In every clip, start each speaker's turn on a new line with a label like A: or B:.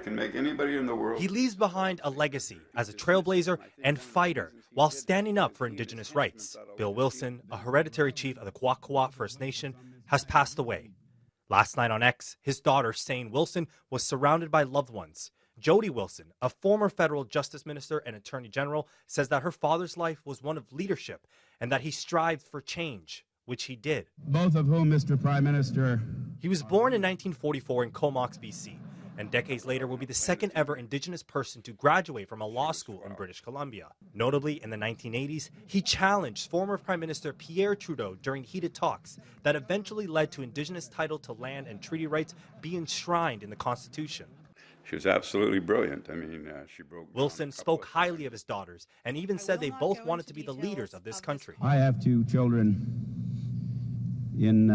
A: can make anybody in the world.
B: He leaves behind a legacy as a trailblazer and fighter while standing up for Indigenous rights. Bill Wilson, a hereditary chief of the Kwakwaka'wakw First Nation, has passed away. Last night on X, his daughter, Sane Wilson, was surrounded by loved ones. Jody Wilson, a former federal justice minister and attorney general, says that her father's life was one of leadership and that he strived for change, which he did.
C: Both of whom, Mr. Prime Minister.
B: He was born in 1944 in Comox, BC, and decades later will be the second ever Indigenous person to graduate from a law school in British Columbia. Notably, in the 1980s, he challenged former Prime Minister Pierre Trudeau during heated talks that eventually led to Indigenous title to land and treaty rights being enshrined in the Constitution.
A: She was absolutely brilliant. I mean, she broke.
B: Wilson spoke highly of his daughters and even said they both wanted to be the leaders of this country.
C: I have two children in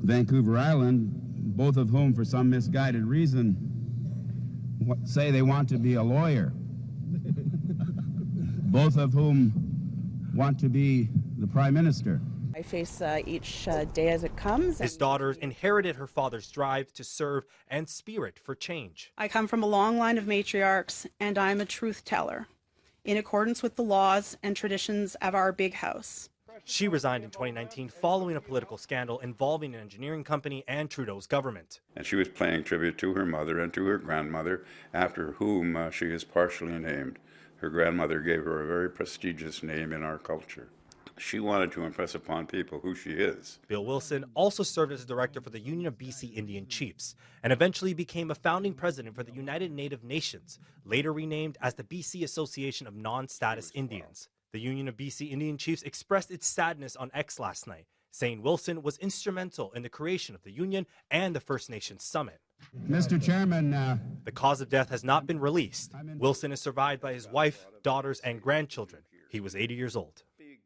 C: Vancouver Island, both of whom, for some misguided reason, say they want to be a lawyer. Both of whom want to be the Prime Minister.
D: I face each day as it comes.
B: His daughters inherited her father's drive to serve and spirit for change.
E: I come from a long line of matriarchs, and I'm a truth teller, in accordance with the laws and traditions of our big house.
B: She resigned in 2019 following a political scandal involving an engineering company and Trudeau's government.
A: And she was paying tribute to her mother and to her grandmother, after whom she is partially named. Her grandmother gave her a very prestigious name in our culture. She wanted to impress upon people who she is.
B: Bill Wilson also served as a director for the Union of BC Indian Chiefs and eventually became a founding president for the United Native Nations, later renamed as the BC Association of Non-Status Indians. The Union of BC Indian Chiefs expressed its sadness on X last night, saying Wilson was instrumental in the creation of the Union and the First Nations Summit.
C: Mr. Chairman,
B: the cause of death has not been released. Wilson is survived by his wife, daughters, and grandchildren. He was 80 years old.